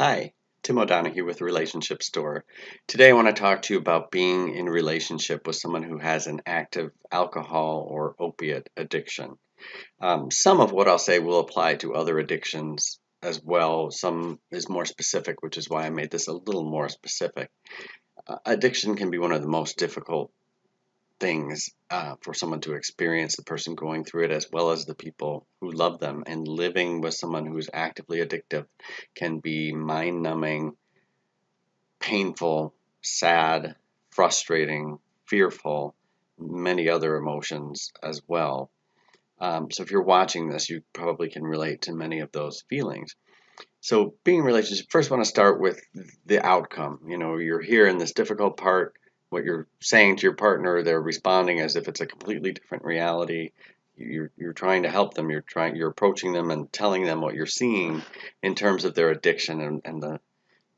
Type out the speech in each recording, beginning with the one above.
Hi, Tim O'Donohue with Relationship Store. Today I want to talk to you about being in relationship with someone who has an active alcohol or opiate addiction. Some of what I'll say will apply to other addictions as well. Some is more specific, which is why I made this a little more specific. Addiction can be one of the most difficult things for someone to experience, the person going through it, as well as the people who love them. And living with someone who's actively addictive can be mind numbing, painful, sad, frustrating, fearful, many other emotions as well. So if you're watching this, you probably can relate to many of those feelings. So being in a relationship, first I want to start with the outcome. You know, you're here in this difficult part. What you're saying to your partner, they're responding as if it's a completely different reality. You're trying to help them. You're approaching them and telling them what you're seeing in terms of their addiction and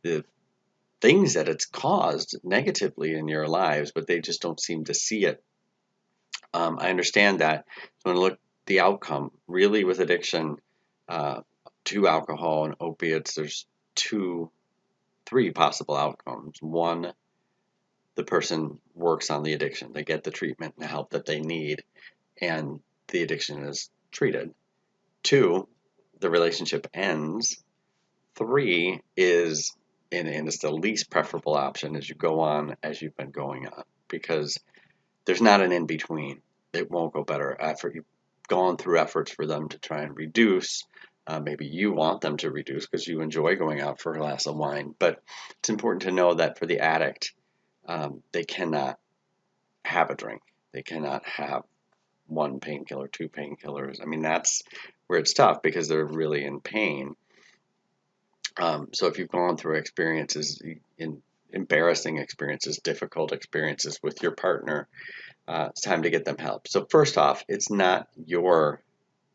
the things that it's caused negatively in your lives, but they just don't seem to see it. I understand that. So when I look at the outcome, really with addiction to alcohol and opiates, there's three possible outcomes. One, the person works on the addiction. They get the treatment and the help that they need, and the addiction is treated. Two, the relationship ends. Three is, and it's the least preferable option, is you go on as you've been going on, because there's not an in between. It won't go better after you've gone through efforts for them to try and reduce. Maybe you want them to reduce because you enjoy going out for a glass of wine. But it's important to know that for the addict, they cannot have a drink. They cannot have one painkiller, two painkillers. I mean, that's where it's tough because they're really in pain. So if you've gone through experiences, embarrassing experiences, difficult experiences with your partner, it's time to get them help. So first off, it's not your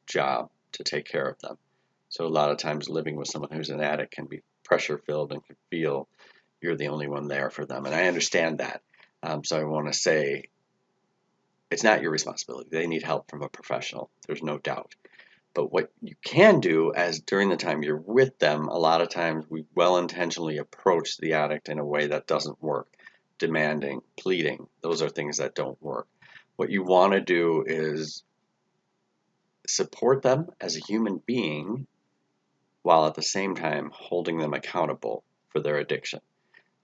job to take care of them. So a lot of times living with someone who's an addict can be pressure filled and can feel you're the only one there for them. And I understand that. So I want to say it's not your responsibility. They need help from a professional. There's no doubt. But what you can do as during the time you're with them, a lot of times we well intentionally approach the addict in a way that doesn't work. Demanding, pleading, those are things that don't work. What you want to do is support them as a human being while at the same time holding them accountable for their addiction.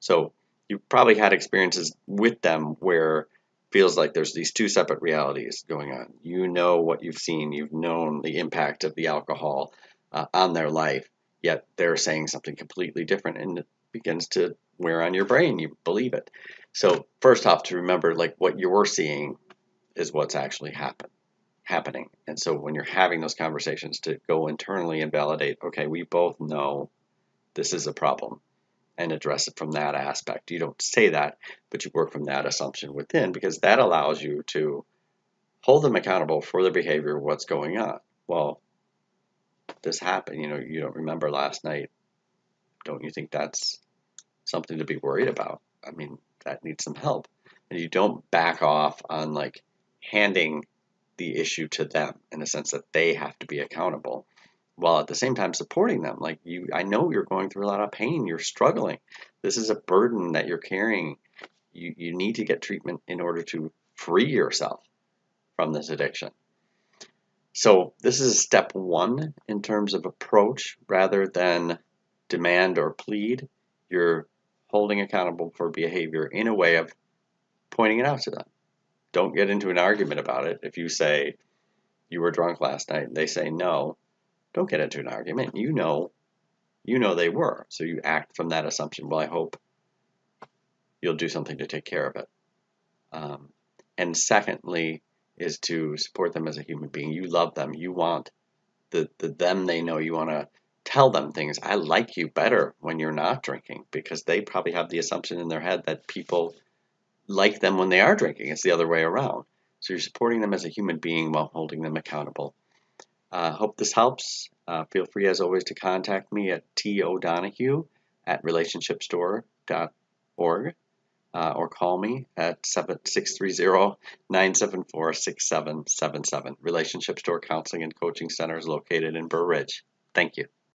So you've probably had experiences with them where it feels like there's these two separate realities going on. You know what you've seen, you've known the impact of the alcohol on their life, yet they're saying something completely different, and it begins to wear on your brain. You believe it. So first off, to remember, like, what you're seeing is what's actually happening. And so when you're having those conversations, to go internally and validate, okay, we both know this is a problem, and address it from that aspect. You don't say that, but you work from that assumption within, because that allows you to hold them accountable for their behavior, what's going on. Well, this happened, you don't remember last night. Don't you think that's something to be worried about? I mean, that needs some help. And you don't back off on, like, handing the issue to them in the sense that they have to be accountable, while at the same time supporting them. Like, I know you're going through a lot of pain. You're struggling. This is a burden that you're carrying. You need to get treatment in order to free yourself from this addiction. So this is step one in terms of approach. Rather than demand or plead, you're holding accountable for behavior in a way of pointing it out to them. Don't get into an argument about it. If you say you were drunk last night and they say no, don't get into an argument. You know they were. So you act from that assumption. Well, I hope you'll do something to take care of it. And secondly is to support them as a human being. You love them. You want the them they know. You want to tell them things. I like you better when you're not drinking, because they probably have the assumption in their head that people like them when they are drinking. It's the other way around. So you're supporting them as a human being while holding them accountable. Hope this helps. Feel free, as always, to contact me at todonohue@relationshipstore.org, or call me at 630-974-6777. Relationship Store Counseling and Coaching Center is located in Burr Ridge. Thank you.